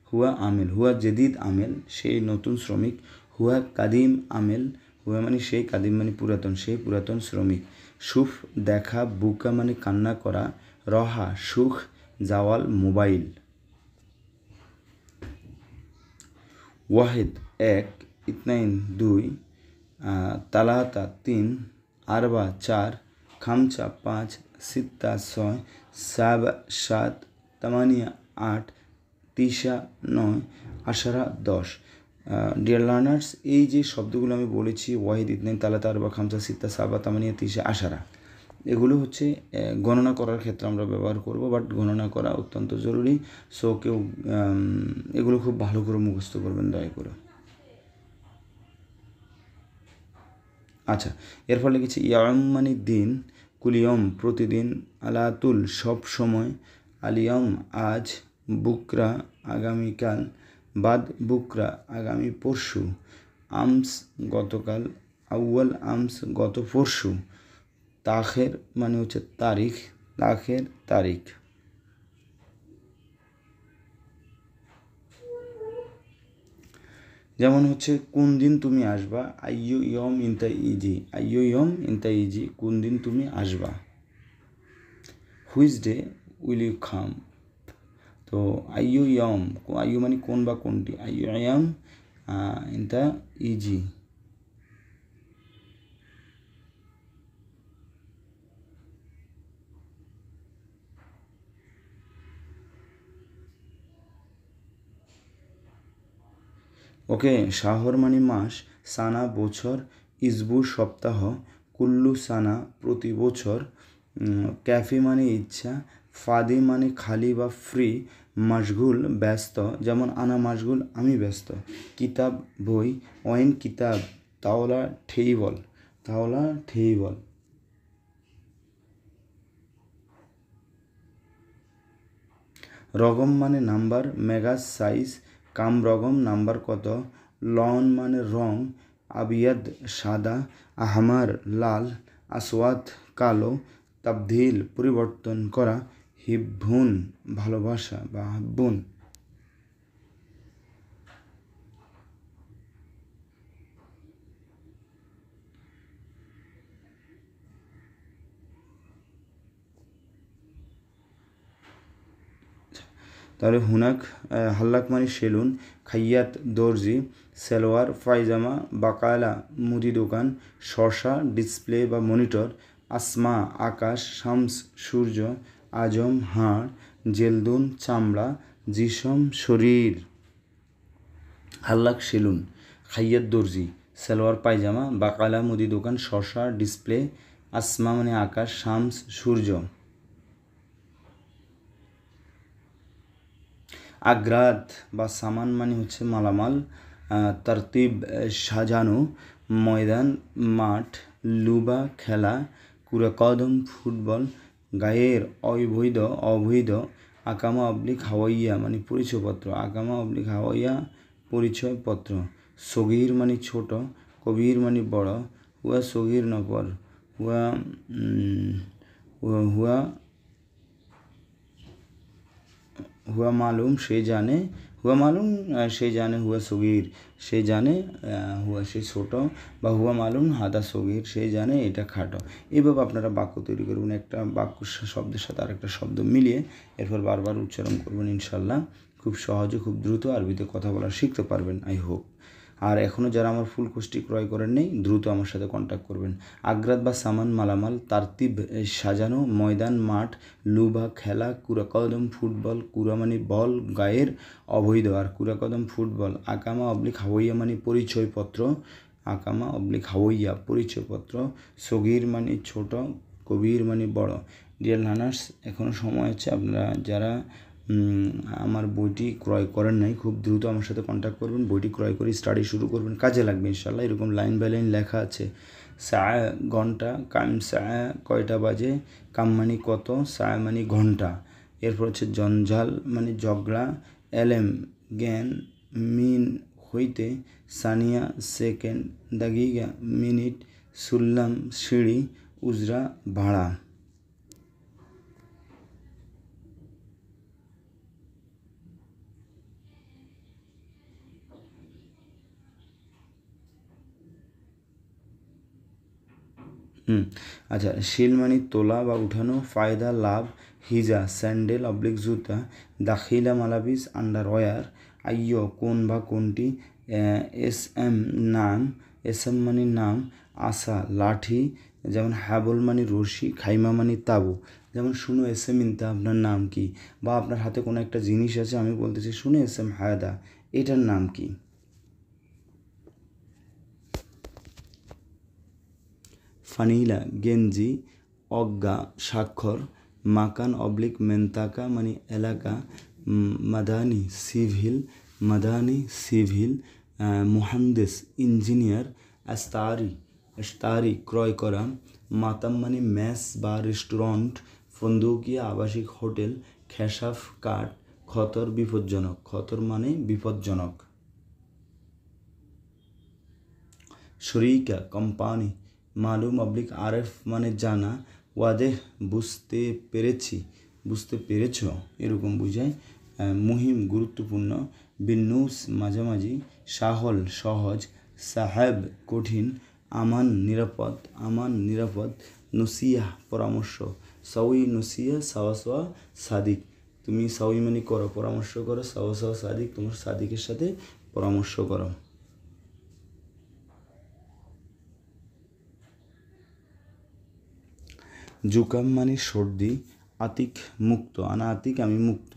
হুয়া আমেল, হুয়া জেদিদ আমেল সেই নতুন শ্রমিক, হুয়া কাদিম আমেল, হুয়া মানে সেই, কাদিম মানে পুরাতন, সেই পুরাতন শ্রমিক। সুফ দেখা, বুকা মানে কান্না করা, রহা সুখ, জাওয়াল মোবাইল। ওয়াহিদ এক, ইতনাইন দুই, তালাতা তিন, আরবা চার, খামচা পাঁচ, সিত্তা ছয়, সাবা সাত, তামানিয়া আট, তিসা নয়, আশারা দশ। ডিয়ার লার্নার্স, এই যে শব্দগুলো আমি বলেছি ওয়াহিদ, ইতনাইন, তালাতা, আরবা, খামসা, সিত্তা, সাবা, তামানিয়া, তিসা, আশারা, এগুলো হচ্ছে গণনা করার ক্ষেত্রে আমরা ব্যবহার করব। বাট গণনা করা অত্যন্ত জরুরি। সো কেউ এগুলো খুব ভালো করে মুখস্থ করবেন দয়া করে। আচ্ছা, এর ফলে লিখেছি ইয়াম মানে দিন, কুলিয়ম প্রতিদিন, আলাতুল সব সময়, আলিয়ম আজ, বুকরা আগামীকাল, বাদ বুকরা আগামী পরশু, আমস গতকাল, আউয়াল আমস গত পরশু, তাখের মানে হচ্ছে তারিখ, তাখের তারিখ। যেমন হচ্ছে কোন দিন তুমি আসবা, আইয়ু ইয়ম ইনতা ইজি, আইয়ু ইয়ম ইনতা ইজি, কোন দিন তুমি আসবা। Which day will you come, তো আইয়ু ইয়ম, আইয়ু মানে কোন বা কোনটি, আইয়ু ইয়াম ইনতা ইজি। ওকে, শাহর মানে মাস, সানা বছর, ইসবু সপ্তাহ, কুল্লু সানা প্রতি বছর, ক্যাফি মানে ইচ্ছা, ফাদি মানে খালি বা ফ্রি, মাশগুল ব্যস্ত, যেমন আনা মাশগুল আমি ব্যস্ত, কিতাব বই, ওয়াইন কিতাব, তাওলা ঠেইবল, তাওলা ঠেইবল। রগম মানে নাম্বার, মেগাস সাইজ, কাম রগম নাম্বার কত, লন মানে রং, আবিয়াদ সাদা, আহমার লাল, আসওয়াদ কালো, তাবদিল পরিবর্তন করা, হিব্বুন ভালোবাসা বা হাব্বুন। তাহলে হুনাক হাল্লাক মানে সেলুন, খাইয়াত দর্জি, সালোয়ার পায়জামা, বাকালা মুদি দোকান, শসা ডিসপ্লে বা মনিটর, আসমা আকাশ, শামস সূর্য, আজম হাড়, জেলদুন চামড়া, জিসম শরীর। হাল্লাক সেলুন, খাইয়াত দর্জি, সালোয়ার পায়জামা, বাকালা মুদি দোকান, শসা ডিসপ্লে, আসমা মানে আকাশ, শামস সূর্য। আগ্রাত বা সামান মানে হচ্ছে মালামাল, তারতিব সাজানো, ময়দান মাঠ, লুবা খেলা, কুরাকদম ফুটবল, গায়ের অবৈধ, আকামা অবলিক হাওয়াইয়া মানে পরিচয়পত্র, আকামা অবলিক হাওয়াইয়া পরিচয়পত্র, সগির মানে ছোট, কবির মানে বড়, হুয়া সগির নপর, হুয়া হুয়া হুয়া মালুম সে জানে, হুয়া মালুম সে জানে, হুয়া সগীর সে জানে, হুয়া সে ছোটো, বা হুয়া মালুম হাদা সগীর সে জানে এটা খাটো। এইভাবে আপনারা বাক্য তৈরি করবেন, একটা বাক্য শব্দের সাথে আরেকটা শব্দ মিলিয়ে এরপর বারবার উচ্চারণ করবেন। ইনশাল্লাহ খুব সহজে খুব দ্রুত আরবিতে কথা বলা শিখতে পারবেন, আই হোপ। আর এখনও যারা আমার ফুল কোর্সটি ক্রয় করেন নেই, দ্রুত আমার সাথে কন্ট্যাক্ট করবেন। আগ্রাত বা সামান মালামাল, তারতিব সাজানো, ময়দান মাঠ, লুবা খেলা, কুরাকদম ফুটবল, কুরা মানে বল গায়ের অবৈধ, আর কুরাকদম ফুটবল। আকামা অবলিক হাওয়াইয়া মানে পরিচয়পত্র, আকামা অবলিক হাওয়াইয়া পরিচয়পত্র। সগীর মানে ছোট, কবির মানে বড়। ডিয়ার লার্নার্স, এখনও সময় আছে, আপনারা যারা আমার বইটি ক্রয় করেন নাই খুব দ্রুত আমার সাথে কন্ট্যাক্ট করবেন, বইটি ক্রয় করে স্টাডি শুরু করবেন, কাজে লাগবে ইনশাল্লাহ। এরকম লাইন বাই লাইন লেখা আছে। সা ঘন্টা, কাম সা কয়টা বাজে, কাম মানে কত, সা মানে ঘন্টা। এরপর হচ্ছে জঞ্জাল মানে ঝগড়া, এলেম জ্ঞান, মিন হইতে, সানিয়া সেকেন্ড, দাগিগা মিনিট, সুল্লাম সিঁড়ি, উজরা ভাড়া। আচ্ছা, শিল মানে তোলা বা উঠানো, ফায়দা লাভ, হিজা স্যান্ডেল অবলিক জুতা, দাখিলা মালাবিস আন্ডারওয়্যার, আইয় কোন বা কোনটি, এস এম নাম, এস এম মানে নাম, আসা লাঠি, যেমন হাবল মানে রশি, খাইমা মানে তাবু। যেমন শুনো এস এম ইনতা আপনার নাম কি, বা আপনার হাতে কোনো একটা জিনিস আছে, আমি বলতেছি শুনো এস এম হায়দা এটার নাম কি। ফানিলা গেঞ্জি, অজ্ঞা স্বাক্ষর, মাকান অবলিক মেন্তাকা মানে এলাকা, মাদানি সিভিল, মাদানি সিভিল, মুহান্দিস ইঞ্জিনিয়ার, আস্তারি আস্তারি ক্রয় করা, মাতাম মানে মেস বা রেস্টুরেন্ট, ফন্দুকিয়া আবাসিক হোটেল, খেসাফ কাঠ, খতর বিপজ্জনক, খতর মানে বিপজ্জনক। শরিকা কোম্পানি, মালুম অবলিক আরেফ মানে জানা, ওয়াদেহ বুঝতে পেরেছি বুঝতে পেরেছ এরকম বুঝায়, মুহিম গুরুত্বপূর্ণ, বিন্নুস মাঝামাঝি, সাহল সহজ, সাহেব কঠিন, আমান নিরাপদ, নসিয়াহ পরামর্শ, সাউই নসিয়া সাওয়া সাওয়া সাদিক, তুমি সাউই মানে করো পরামর্শ করো, সাওয়া সাওয়া সাদিক তোমার সাদিকের সাথে পরামর্শ করো। জুকাম মানে সর্দি, আতিক মুক্ত, আনা আতিক আমি মুক্ত,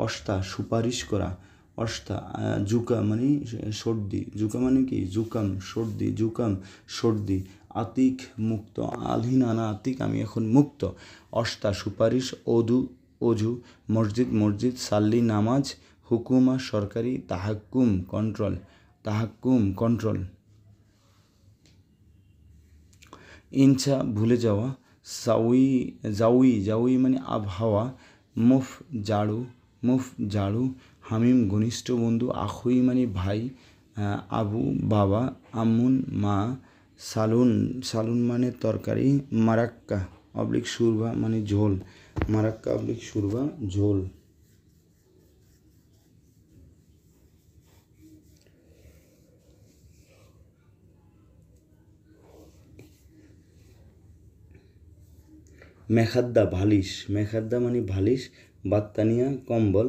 অস্তা সুপারিশ করা, অস্তা জুকা মানে সর্দি, জুকা মানে কি জুকাম সর্দি, জুকাম সর্দি, আতিক মুক্ত, আলহিন আনা আতিক আমি এখন মুক্ত, অস্তা সুপারিশ, অজু, মসজিদ মসজিদ, সাল্লি নামাজ, হুকুমা সরকারি, তাহাক্কুম কন্ট্রোল। ইনসা ভুলে যাওয়া, জাউই মানে আবহাওয়া, মুফ জাড়ু, হামিম ঘনিষ্ঠ বন্ধু, আখুই মানে ভাই, আবু বাবা, আম্মুন মা, সালুন মানে তরকারি, মারাক্কা অবলিক সুরবা মানে ঝোল, মারাক্কা অবলিক সুরবা ঝোল। মেখাদ্দা বালিশ, মেখাদ্দা মানে বালিশ, বাত্তানিয়া কম্বল,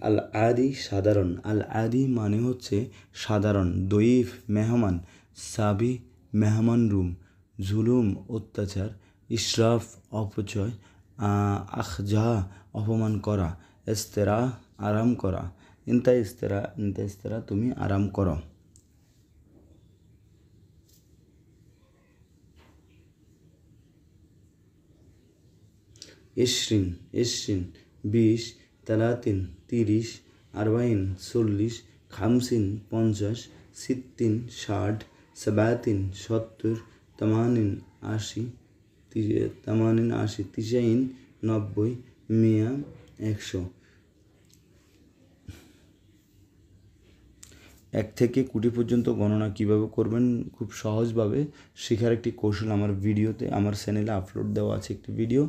আল আদি সাধারণ, আল আদি মানে হচ্ছে সাধারণ, দইফ মেহমান, সাবি মেহমান রুম, জুলুম অত্যাচার, ইশরাফ অপচয়, আখজা অপমান করা, ইস্তেরা আরাম করা, ইন্তা ইস্তেরা তুমি আরাম করো। ইশরিন 20, তালাতিন 30, আরবাইন 40, খামসিন 50, সিত্তিন 60, সাবাতিন 70, তামানিন 80, তিসাইন 90, মিয়া 100। 1 থেকে কোটি পর্যন্ত গণনা কিভাবে করবেন খুব সহজভাবে শেখার একটি কৌশল আমার ভিডিওতে, আমার চ্যানেলে আপলোড দেওয়া আছে একটি ভিডিও,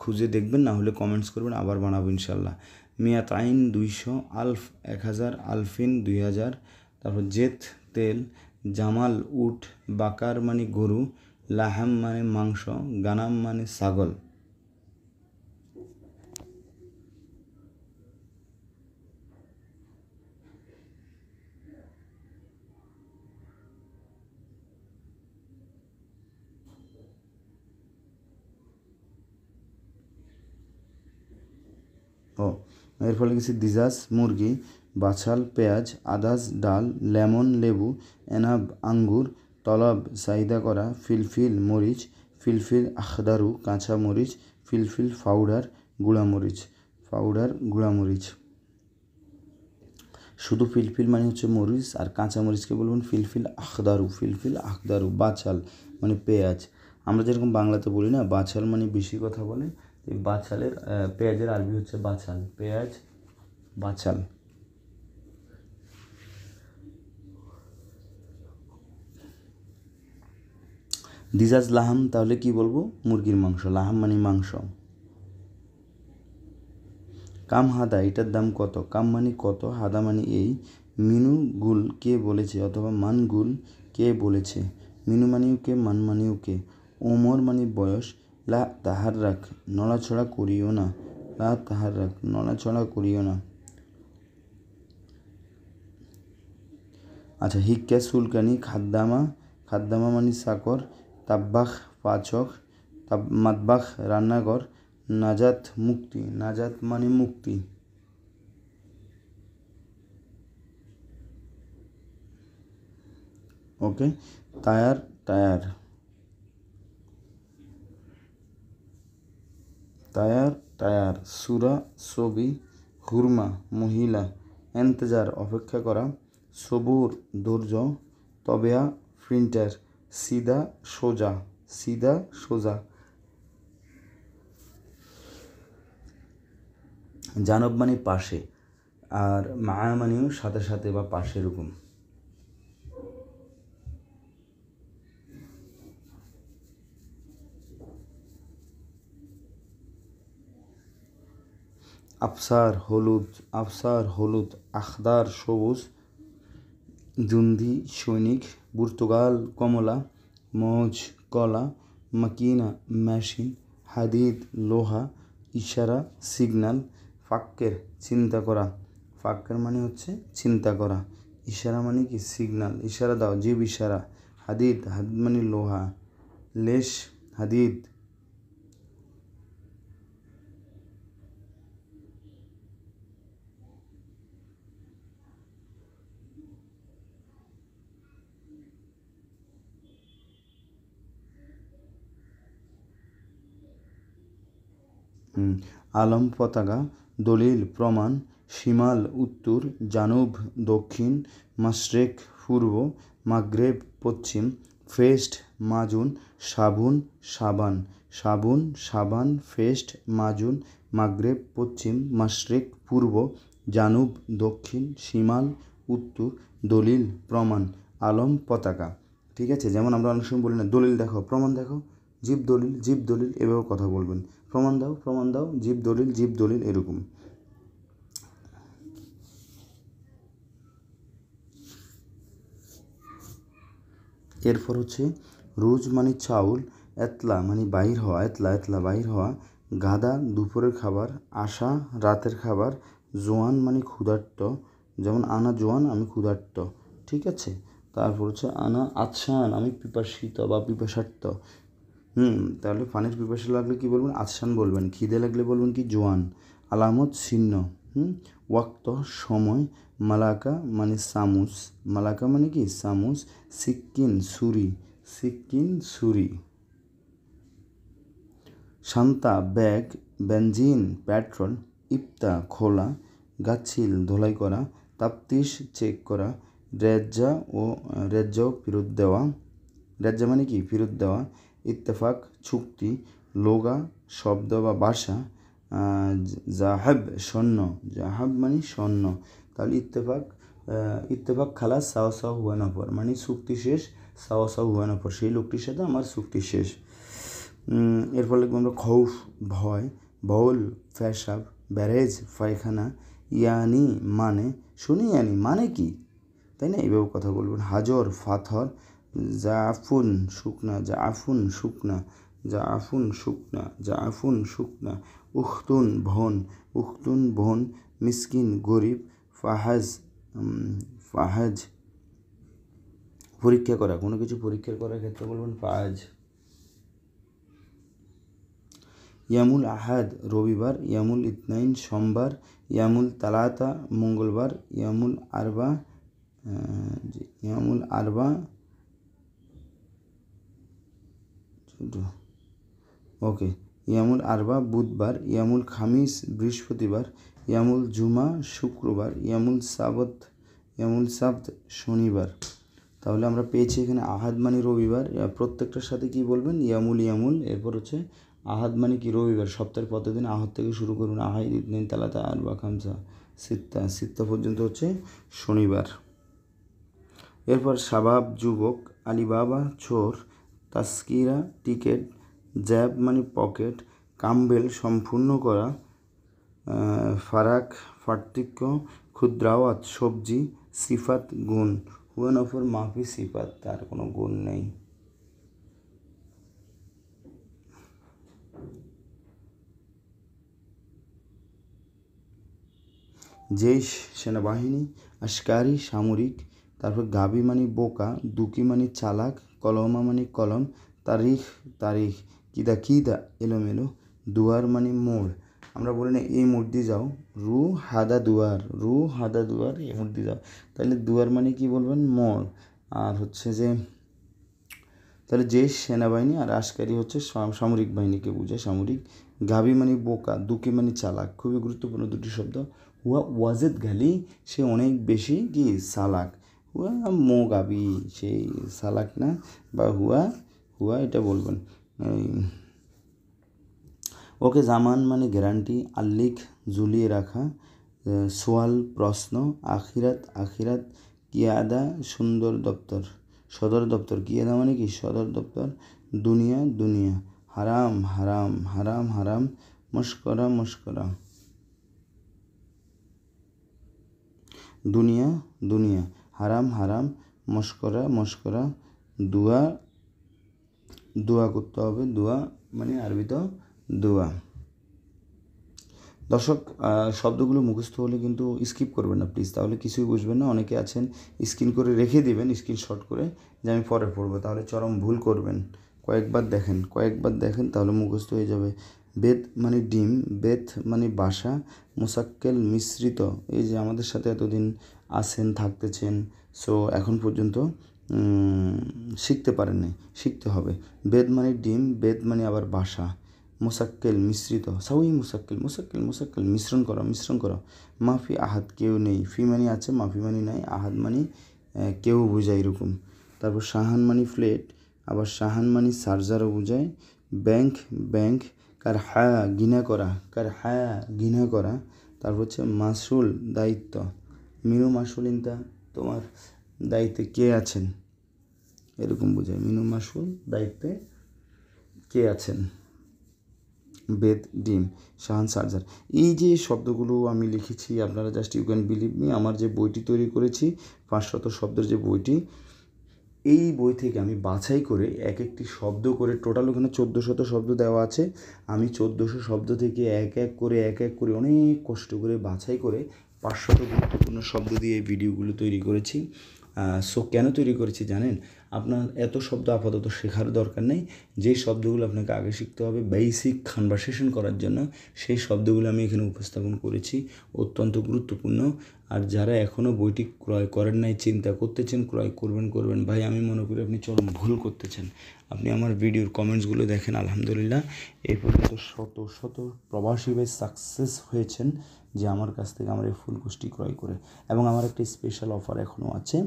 খুঁজে দেখবেন, না হলে কমেন্টস করবেন, আবার বানাবো ইনশাল্লাহ। মিয়াত আইন 200, আলফ 1000, আলফিন 2000, তারপর জেত তেল, জামাল উট, বাকার মানে গরু, লাহাম মানে মাংস, গানাম মানে ছাগল। ও এর ফলে কিছু দিজাস মুরগি, বাছাল পেঁয়াজ, আদাস ডাল, লেমন লেবু, এনাব আঙ্গুর, তলব চাহিদা করা, ফিলফিল মরিচ, ফিলফিল আখদারু কাঁচা মরিচ, ফিলফিল পাউডার গুঁড়ামরিচ। শুধু ফিলফিল মানে হচ্ছে মরিচ, আর কাঁচা মরিচকে বলবেন ফিলফিল আখদারু। বাছাল মানে পেঁয়াজ, আমরা যেরকম বাংলাতে বলি না বাছাল মানে বেশি কথা বলে, এই বাছালের পেঁয়াজের আরবি হচ্ছে বাছাল, পেঁয়াজ বাছাল। দিজাজ লাহাম, তাহলে কি বলবো, মুরগির মাংস, লাহাম মানে মাংস। কাম হাদা, এটার দাম কত, কাম মানে কত, হাদা মানে এই, মিনু গুল কে বলেছে অথবা মান গুল কে বলেছে, মিনু মানেও কে, মান মানেও কে। ওমর মানে বয়স, লা তাহার রাখ নড়াচড়া করিও না, নড়াচড়া করিও না। আচ্ছা, হিক্কা সুলকানি, খাদ্দামা মানে চাকর, তাব্বাখ পাচক, মাতবাখ রান্নাঘর, নাজাত মুক্তি, নাজাত মানে মুক্তি। ওকে, টায়ার সুরা ছবি, হুরমা মহিলা, এন্তেজার অপেক্ষা করা, সবুর ধৈর্য, তবেয়া প্রিন্টার, সিদা সোজা। জানব মানে পাশে, আর মায়া মানেও সাথে সাথে বা পাশে এরকম। আফসার হলুদ, আখদার সবুজ, জুন্দি সৈনিক, পর্তুগাল কমলা, মৌজ কলা, মাকিনা মেশিন, হাদিদ লোহা, ইশারা সিগন্যাল, ফাক্কের চিন্তা করা, ফাক্কের মানে হচ্ছে চিন্তা করা, ইশারা মানে কি সিগন্যাল, ইশারা দাও, জীব ইশারা, হাদিদ মানে লোহা, লেশ হাদিদ। আলম পতাকা, দলিল প্রমাণ, শিমাল উত্তর, জানুব দক্ষিণ, মাশরেক পূর্ব, মাগরেব পশ্চিম, ফেস্ট মাজুন, সাবান, ফেস্ট মাজুন, মাগরেব পশ্চিম, মাশরেক পূর্ব, জানুব দক্ষিণ, শিমাল উত্তর, দলিল প্রমাণ, আলম পতাকা। ঠিক আছে, যেমন আমরা অনেক সময় বলি না দলিল দেখো, প্রমাণ দেখো, জীব দলিল এভাবে কথা বলবেন, প্রমাণ দাও, জীব দলিল এরকম। এরপর হচ্ছে রোজ মানে চাউল, এতলা মানে বাহির হওয়া, এতলা বাহির হওয়া, গাদা দুপুরের খাবার, আশা রাতের খাবার, জোয়ান মানে ক্ষুধার্ত, যেমন আনা জোয়ান আমি ক্ষুধার্ত। ঠিক আছে, তারপর হচ্ছে আনা আচ্ছান আমি পিপাসিত বা পিপাসার্ত। তাহলে পানির পিপাসা লাগলে কি বলবেন, আচ্ছান বলবেন। খিদে লাগলে বলবেন কি, জোয়ান। আলামত চিহ্ন, ওয়াক্ত সময়, মালাকা মানে চামচ, মালাকা মানে কি চামচ, সিক্কিন ছুরি, শান্তা ব্যাগ, বেনজিন পেট্রোল, ইফতা খোলা, গাছিল ধোলাই করা, তাফতিশ চেক করা, রেজ্জাও ফেরত দেওয়া, রেজ্জা মানে কি ফেরত দেওয়া, ইত্তেফাক চুক্তি, লোগা শব্দ বা ভাষা, জাহাব মানে স্বর্ণ। তাহলে ইত্তেফাক ইত্তেফাক খালাস সাওয়া সাওয়া হুয়া না পর, মানে চুক্তি শেষ সাওয়া সাওয়া হুয়া না পর, সেই লোকটির সাথে আমার চুক্তি শেষ। এরপর লিখবো আমরা খৌফ ভয়, বউল পেশাব, ব্যারেজ পায়খানা, ইয়ানি মানে, শুনি ইয়ানি মানে কি, তাই না, এইভাবে কথা বলবেন। হাজর পাথর, জাফুন শুকনা, জাফুন শুকনা, জাফুন শুকনা, জাফুন শুকনা, উখতুন বোন, উখতুন বোন, মিসকিন গরিব, ফাহাজ ফাহাজ পরীক্ষা করা, কোনো কিছু পরীক্ষা করার ক্ষেত্রে বলবেন ফাহাজ। ইয়ামুল আহাদ রবিবার, ইয়ামুল ইতনাইন সোমবার, ইয়ামুল তালাতা মঙ্গলবার, ইয়ামুল আরবা ইয়ামুল আরবা ওকে, ইয়ামুল আরবা বুধবার, ইয়ামুল খামিস বৃহস্পতিবার, ইয়ামুল জুমা শুক্রবার, ইয়ামুল সাবত শনিবার। তাহলে আমরা পেয়েছি এখানে আহাদ মানে রবিবার, প্রত্যেকটার সাথে কি বলবেন ইয়ামুল ইয়ামুল, এরপর হচ্ছে আহাদ মানে কি রবিবার, সপ্তাহের প্রতিদিন আহাদ থেকে শুরু করুন, আহাই ইতনিন তালাতা আরবা খামসা সিত্তা পর্যন্ত হচ্ছে শনিবার। এরপর শাবাব যুবক, আলিবাবা চোর, তাস্কিরা টিকেট, জ্যাব মানে পকেট, কাম্বেল সম্পূর্ণ করা, ফারাক পার্থক্য, ক্ষুদ্রাওয়াত সবজি, সিফাত গুণ, হুয়ান অফর মাফি সিফাত, তার কোনো গুণ নেই। জেইশ সেনাবাহিনী, আশকারি সামরিক, তারপর গাবি মানে বোকা, দুকি মানে চালাক, কলমা মানে কলম, তারিখ, কিদা এলোমেলো, দুয়ার মানে মোড়, আমরা বলি না এই মোড় দিয়ে যাও, রু হাদা দুয়ার এই মোড় দিয়ে যাও, তাহলে দুয়ার মানে কি বলবেন মোড়। আর হচ্ছে যে তাহলে যে সেনাবাহিনী আর আশকারি হচ্ছে সামরিক বাহিনীকে বোঝায়, সামরিক। গাবি মানে বোকা, দুকি মানে চালাক, খুবই গুরুত্বপূর্ণ দুটি শব্দ। হুয়া ওয়াজেদ গালি, সে অনেক বেশি কি চালাক, হুয়া মো গাবি সেই চালাক না, বা হুয়া এটা বলবেন। ওকে জামান মানে গ্যারান্টি, আল্লিক ঝুলিয়ে রাখা, সোয়াল প্রশ্ন, আখিরাত কিয়াদা সদর দপ্তর, কিয়াদা মানে কি সদর দপ্তর, দুনিয়া হারাম, মস্করা, দুনিয়া হারাম, মস্করা, দোয়া করতে হবে, দোয়া মানে আরবিতে দোয়া। দর্শক, শব্দগুলো মুখস্থ হলে কিন্তু স্কিপ করবেন না প্লিজ, তাহলে কিছুই বুঝবেন না। অনেকে আছেন স্ক্রিন করে রেখে দিবেন, স্ক্রিনশট করে যে আমি পরে পড়বো, তাহলে চরম ভুল করবেন। কয়েকবার দেখেন তাহলে মুখস্থ হয়ে যাবে। বেদ মানে ডিম, বেত মানে বাসা, মুসাক্কেল মিশ্রিত, এই যে আমাদের সাথে এতদিন আছেন থাকতেছেন, সো এখন পর্যন্ত শিখতে পারেন নাই, শিখতে হবে। বেদ মানে ডিম, বেদ মানে আবার বাসা, মুসাক্কেল মিশ্রিত, মুসাক্কেল মিশ্রণ করা, মাফি আহাদ কেউ নেই, ফি মানে আছে, মাফি মানে নাই, আহাদ মানে কেউ বোঝায় এরকম। তারপর শাহান মানে ফ্লেট, আবার শাহান মানে চার্জারও বোঝায়। ব্যাংক কার হায়া ঘৃণা করা, তারপর হচ্ছে মাসুল দায়িত্ব, মিনু মাসুল ইনতা, তোমার দায়িত্বে কে আছেন, এরকম বোঝায়, মিনু মাসুল দায়িত্বে কে আছেন। বেদ ডিম, শাহান চার্জার, এই যে শব্দগুলো আমি লিখেছি আপনারা just you can believe me, আমার যে বইটি তৈরি করেছি 500 শব্দের যে বইটি, এই বই থেকে আমি বাছাই করে এক একটি শব্দ করে, টোটাল ওখানে 1400 শব্দ দেওয়া আছে, আমি 1400 শব্দ থেকে এক এক করে অনেক কষ্ট করে বাছাই করে 500 গুরুত্বপূর্ণ শব্দ দিয়ে এই ভিডিওগুলো তৈরি করেছি। সো কেন তৈরি করেছি জানেন, আপনার এত শব্দ আপাতত শেখার দরকার নেই, যে শব্দগুলো আপনাকে আগে শিখতে হবে বেসিক কনভারসেশন করার জন্য, সেই শব্দগুলো আমি এখানে উপস্থাপন করেছি, অত্যন্ত গুরুত্বপূর্ণ। আর যারা এখনও বইটি ক্রয় করেন নাই, চিন্তা করতেছেন ক্রয় করবেন, ভাই আমি মনে করি আপনি চরম ভুল করতেছেন। আপনি আমার ভিডিওর কমেন্টসগুলো দেখেন, আলহামদুলিল্লাহ এই পর্যন্ত শত প্রবাসী ভাই সাকসেস হয়েছেন যে আমার কাছ থেকে আমার এই ফুল কোর্সটি ক্রয় করে। এবং আমার একটা স্পেশাল অফার এখনও আছে,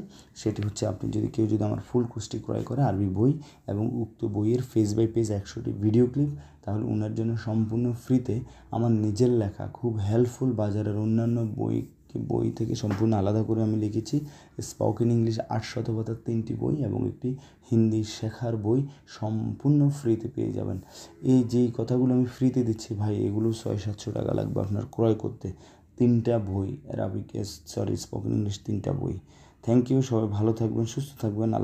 সেটি হচ্ছে আপনি কেউ যদি আমার ফুল কোর্সটি ক্রয় করে, আরবি বই এবং উক্ত বইয়ের পেজ বাই পেজ 100টি ভিডিও ক্লিপ, তাহলে ওনার জন্য সম্পূর্ণ ফ্রিতে আমার নিজের লেখা খুব হেল্পফুল বাজারের অন্যান্য বই একটি বই থেকে সম্পূর্ণ আলাদা করে আমি লিখেছি। স্পোকেন ইংলিশ 8 শতকথার 3টি বই এবং একটি হিন্দি শেখার বই সম্পূর্ণ ফ্রিতে পেয়ে যাবেন। এই যেই কথাগুলো আমি ফ্রিতে দিচ্ছি ভাই, এগুলো 600-700 টাকা লাগবে আপনার ক্রয় করতে। 3টা বই স্পোকেন ইংলিশ 3টা বই। থ্যাংক ইউ, সবাই ভালো থাকবেন, সুস্থ থাকবেন। আল্লাহ।